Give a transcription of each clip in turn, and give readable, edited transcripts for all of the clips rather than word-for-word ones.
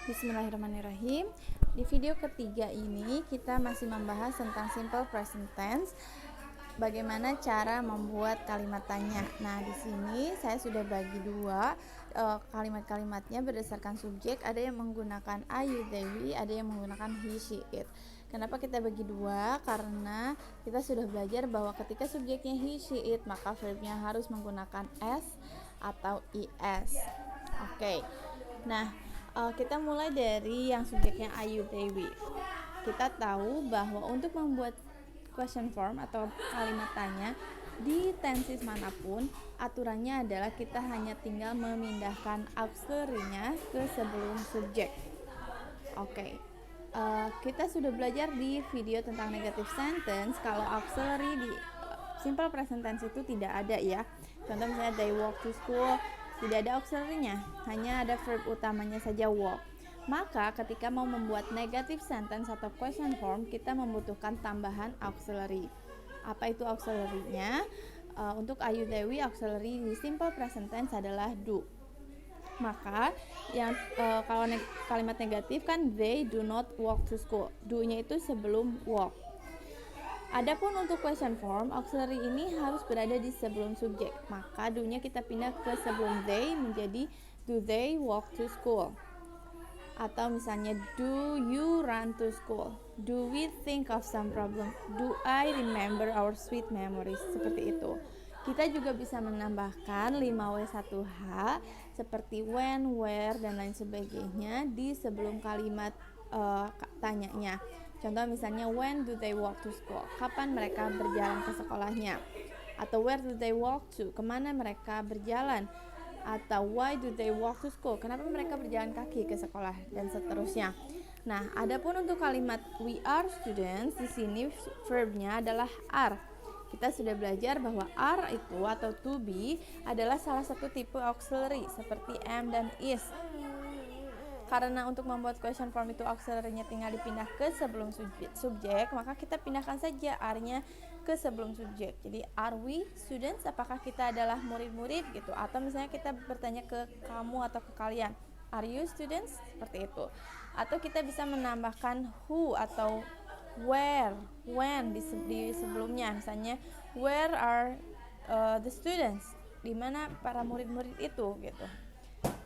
Bismillahirrahmanirrahim. Di video ketiga ini kita masih membahas tentang simple present tense. Bagaimana cara membuat kalimat tanya. Nah, di sini saya sudah bagi dua kalimat-kalimatnya berdasarkan subjek. Ada yang menggunakan I, you, they, we, ada yang menggunakan he, she, it. Kenapa kita bagi dua? Karena kita sudah belajar bahwa ketika subjeknya he, she, it, maka verbnya harus menggunakan s atau is. Oke. Nah, kita mulai dari yang subjeknya I, you, they, we. Kita tahu bahwa untuk membuat question form atau kalimat tanya di tenses manapun, aturannya adalah kita hanya tinggal memindahkan auxiliary-nya ke sebelum subjek. Oke. Kita sudah belajar di video tentang negative sentence kalau auxiliary di simple present tense itu tidak ada ya. Contoh misalnya they walk to school, tidak ada auxiliary-nya, hanya ada verb utamanya saja walk. Maka ketika mau membuat negative sentence atau question form, kita membutuhkan tambahan auxiliary. Apa itu auxiliary-nya? Untuk I, you, they, we, auxiliary di simple present tense adalah do. Maka yang kalau kalimat negatif kan they do not walk to school. Do-nya itu sebelum walk. Adapun untuk question form, auxiliary ini harus berada di sebelum subjek. Maka do-nya kita pindah ke sebelum they menjadi do they walk to school. Atau misalnya do you run to school, do we think of some problem, do I remember our sweet memories, seperti itu. Kita juga bisa menambahkan 5W1H seperti when, where, dan lain sebagainya di sebelum kalimat tanyanya. Contoh misalnya when do they walk to school, kapan mereka berjalan ke sekolahnya. Atau where do they walk to, kemana mereka berjalan. Atau why do they walk to school, kenapa mereka berjalan kaki ke sekolah, dan seterusnya. Nah, adapun untuk kalimat we are students, di sini verbnya adalah are. Kita sudah belajar bahwa are itu atau to be adalah salah satu tipe auxiliary seperti am dan is. Karena untuk membuat question form itu auxiliary-nya tinggal dipindah ke sebelum subjek, maka kita pindahkan saja are-nya ke sebelum subjek. Jadi are we students, apakah kita adalah murid-murid gitu, atau misalnya kita bertanya ke kamu atau ke kalian, are you students, seperti itu. Atau kita bisa menambahkan who atau where, when di sebelumnya, misalnya where are the students, di mana para murid-murid itu gitu.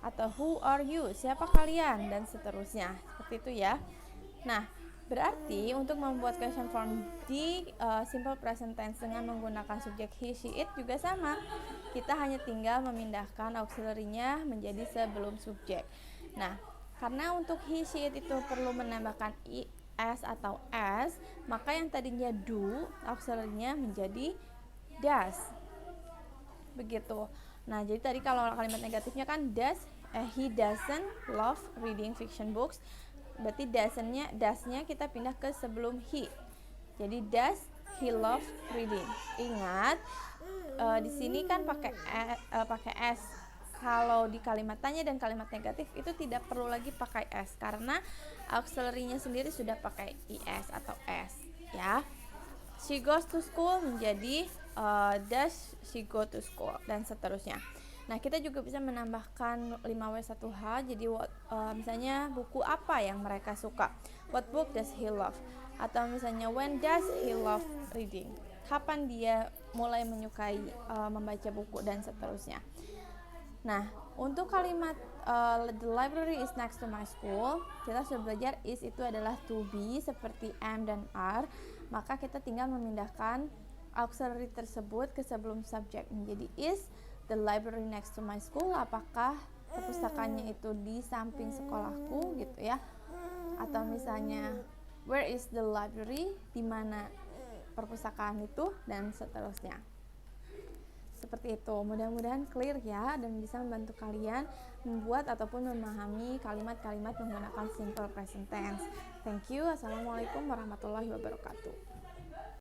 Atau who are you, siapa kalian, dan seterusnya, seperti itu ya. Nah, berarti untuk membuat question form di simple present tense dengan menggunakan subjek he, she, it juga sama. Kita hanya tinggal memindahkan auxiliary-nya menjadi sebelum subjek. Nah, karena untuk he, she, it itu perlu menambahkan is atau s, maka yang tadinya do, auxiliary-nya menjadi does. Begitu. Nah, jadi tadi kalau kalimat negatifnya kan he doesn't love reading fiction books. Berarti does-nya kita pindah ke sebelum he. Jadi does he love reading. Ingat, di sini kan pakai s. Kalau di kalimat tanya dan kalimat negatif itu tidak perlu lagi pakai s karena auxiliary-nya sendiri sudah pakai is atau s, ya. She goes to school menjadi does she go to school, dan seterusnya. Nah, kita juga bisa menambahkan 5W1H. Jadi misalnya buku apa yang mereka suka, what book does he love. Atau misalnya when does he love reading, kapan dia mulai menyukai membaca buku, dan seterusnya. Nah, untuk kalimat the library is next to my school, kita sudah belajar is itu adalah to be seperti am dan are. Maka kita tinggal memindahkan auxiliary tersebut ke sebelum subjek menjadi is the library next to my school, apakah perpustakaannya itu di samping sekolahku gitu ya. Atau misalnya where is the library, di mana perpustakaan itu, dan seterusnya. Seperti itu. Mudah-mudahan clear ya, dan bisa membantu kalian membuat ataupun memahami kalimat-kalimat menggunakan simple present tense. Thank you. Assalamualaikum warahmatullahi wabarakatuh.